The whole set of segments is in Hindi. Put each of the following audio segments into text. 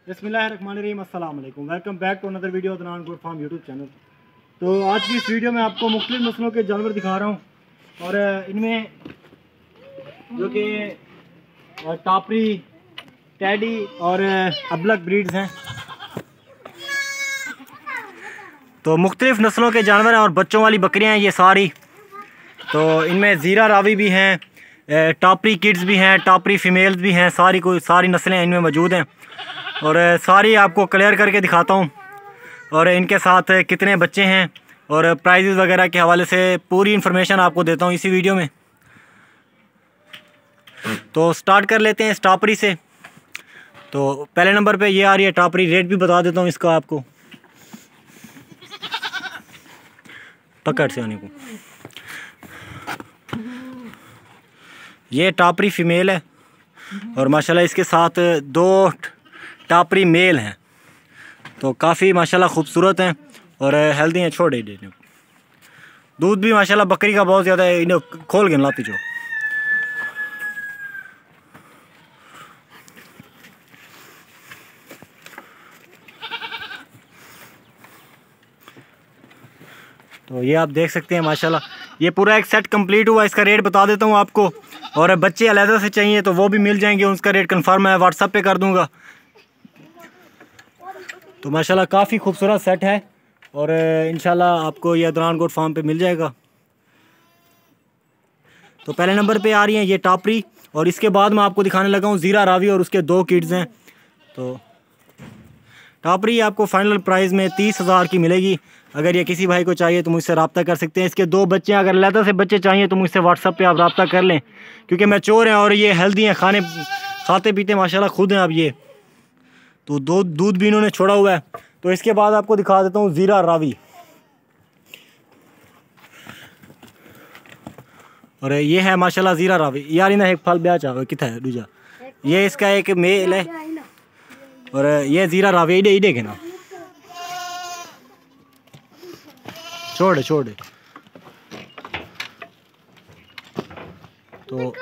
बिस्मिल्लाहिर्रहमानिर्रहीम, अस्सलाम वालेकुम। Welcome back to another video Adnan goat farm YouTube channel. तो आज की इस वीडियो में आपको मुख्तलिफ नस्लों के जानवर दिखा रहा हूँ और इनमें जो कि टापरी, टैडी और अबलक ब्रीड्स हैं। तो मुख्तलिफ नस्लों के जानवर हैं और बच्चों वाली बकरियाँ हैं ये सारी। तो इनमें ज़ीरा रावी भी हैं, टापरी किड्स भी हैं, टापरी फीमेल्स भी हैं, सारी नस्लें इनमें मौजूद हैं और सारी आपको क्लियर करके दिखाता हूँ और इनके साथ कितने बच्चे हैं और प्राइजेस वगैरह के हवाले से पूरी इन्फॉर्मेशन आपको देता हूँ इसी वीडियो में। तो स्टार्ट कर लेते हैं इस टापरी से। तो पहले नंबर पे ये आ रही है टापरी। रेट भी बता देता हूँ इसका आपको, पकड़ से आने को। ये टापरी फीमेल है और माशाल्लाह इसके साथ 2 टापरी मेल हैं। तो काफ़ी माशाल्लाह खूबसूरत हैं और हेल्दी हैं। छोड़े देने दूध भी माशाल्लाह बकरी का बहुत ज़्यादा है। इन्हें खोल के लाती जो। तो ये आप देख सकते हैं माशाल्लाह ये पूरा एक सेट कंप्लीट हुआ। इसका रेट बता देता हूँ आपको, और बच्चे अलहदा से चाहिए तो वो भी मिल जाएंगे। उसका रेट कंफर्म है, व्हाट्सएप पे कर दूंगा। तो माशाल्लाह काफ़ी खूबसूरत सेट है और इंशाल्लाह आपको ये अदनान गोट फार्म पे मिल जाएगा। तो पहले नंबर पे आ रही हैं ये टापरी और इसके बाद मैं आपको दिखाने लगा हूँ ज़ीरा रावी और उसके 2 किड्स हैं। तो टापरी आपको फाइनल प्राइस में 30,000 की मिलेगी। अगर ये किसी भाई को चाहिए तो मुझसे रब्ता कर सकते हैं। इसके 2 बच्चे हैं, अगर अलहदा से बच्चे चाहिए तो मुझसे व्हाट्सएप पे आप रब्ता कर लें, क्योंकि मैच्योर हैं और ये हेल्दी हैं, खाते पीते माशाल्लाह खुद हैं अब ये। तो दूध भी इन्होंने छोड़ा हुआ है। तो इसके बाद आपको दिखा देता हूँ ज़ीरा रावी। और ये है माशाल्लाह ज़ीरा रावी। यार इन्हें एक फल ब्याह चाहो कितना है दूजा। ये इसका एक मेल है और ये ज़ीरा रावी। इडे के ना छोड़। तो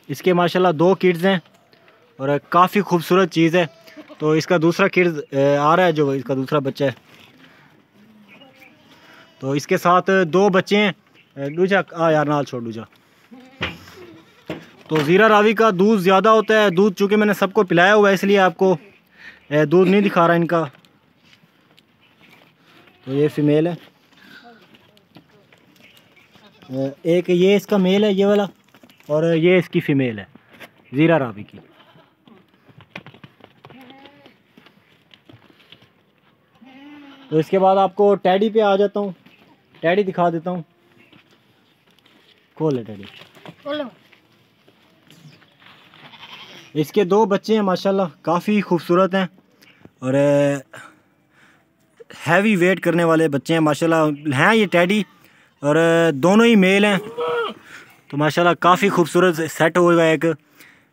इसके माशाल्लाह 2 किड्स हैं और काफ़ी खूबसूरत चीज़ है। तो इसका दूसरा किड्स आ रहा है, जो इसका दूसरा बच्चा है। तो इसके साथ 2 बच्चे हैं। दूजा यार नाल छोड़ दूजा। तो ज़ीरा रावी का दूध ज़्यादा होता है। दूध चूँकि मैंने सबको पिलाया हुआ है इसलिए आपको दूध नहीं दिखा रहा इनका। तो ये फीमेल है, एक ये इसका मेल है ये वाला, और ये इसकी फ़ीमेल है ज़ीरा रावी की। तो इसके बाद आपको टैडी पे आ जाता हूँ। टैडी दिखा देता हूँ। खोल टैडी। इसके 2 बच्चे हैं माशाल्लाह काफ़ी खूबसूरत हैं और हैवी वेट करने वाले बच्चे हैं माशाल्लाह हैं ये टैडी, और दोनों ही मेल हैं। तो माशाल्लाह काफ़ी खूबसूरत सेट हुआ है।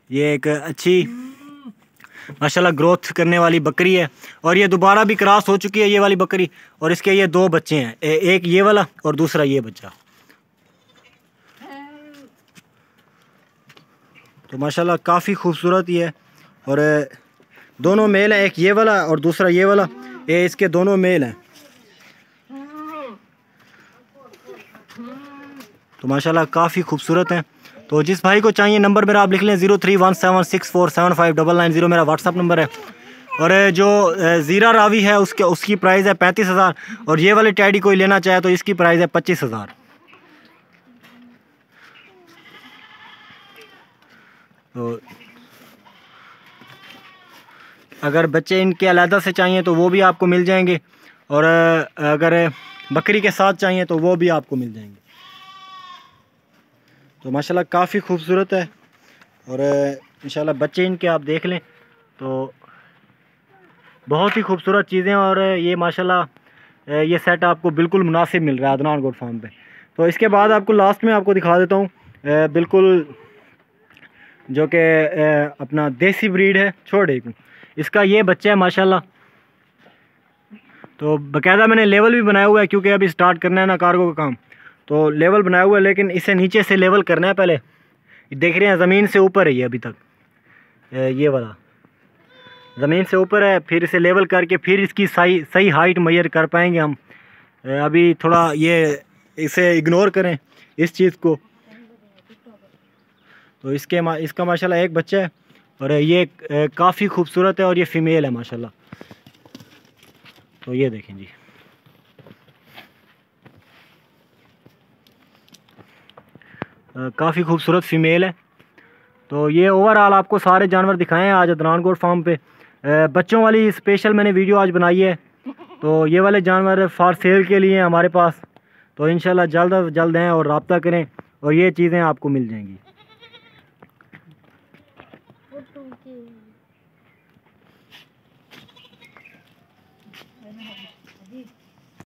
ये एक अच्छी माशाल्लाह ग्रोथ करने वाली बकरी है और ये दोबारा भी क्रॉस हो चुकी है ये वाली बकरी। और इसके ये 2 बच्चे हैं, एक ये वाला और दूसरा ये बच्चा। तो माशाल्लाह काफ़ी खूबसूरत ही है और दोनों मेल हैं, एक ये वाला और दूसरा ये वाला। ये इसके दोनों मेल हैं। तो माशाल्लाह काफ़ी खूबसूरत हैं। तो जिस भाई को चाहिए नंबर मेरा आप लिख लें 031764759990 मेरा व्हाट्सअप नंबर है। और जो ज़ीरा रावी है उसकी प्राइस है 35,000 और ये वाले टैडी कोई लेना चाहे तो इसकी प्राइस है 25,000। तो अगर बच्चे इनके अलहदा से चाहिए तो वो भी आपको मिल जाएंगे, और अगर बकरी के साथ चाहिए तो वो भी आपको मिल जाएंगे। तो माशाल्लाह काफ़ी खूबसूरत है और इंशाल्लाह बच्चे इनके आप देख लें तो बहुत ही खूबसूरत चीज़ें। और ये माशाल्लाह ये सेट आपको बिल्कुल मुनासिब मिल रहा है अदनान गोट फार्म पे। तो इसके बाद आपको लास्ट में आपको दिखा देता हूँ बिल्कुल जो कि अपना देसी ब्रीड है। छोड़ एक इसका ये बच्चा है माशाल्लाह। तो बाकायदा मैंने लेवल भी बनाया हुआ है, क्योंकि अभी स्टार्ट करना है ना कार्गो का काम। तो लेवल बनाया हुआ है, लेकिन इसे नीचे से लेवल करना है पहले। देख रहे हैं ज़मीन से ऊपर है ये अभी तक ये वाला। ज़मीन से ऊपर है, फिर इसे लेवल करके फिर इसकी सही हाइट मेजर कर पाएंगे हम। अभी थोड़ा ये इसे इग्नोर करें इस चीज़ को। तो इसका माशाल्लाह एक बच्चा है और ये काफ़ी खूबसूरत है और ये फ़ीमेल है माशाल्लाह। तो ये देखें जी, काफ़ी खूबसूरत फ़ीमेल है। तो ये ओवरऑल आपको सारे जानवर दिखाए हैं आज अदनान गोट फार्म पे। बच्चों वाली स्पेशल मैंने वीडियो आज बनाई है। तो ये वाले जानवर फॉर सेल के लिए हैं हमारे पास। तो इंशाल्लाह जल्द अज जल्द हैं और रब्ता करें और ये चीज़ें आपको मिल जाएंगी।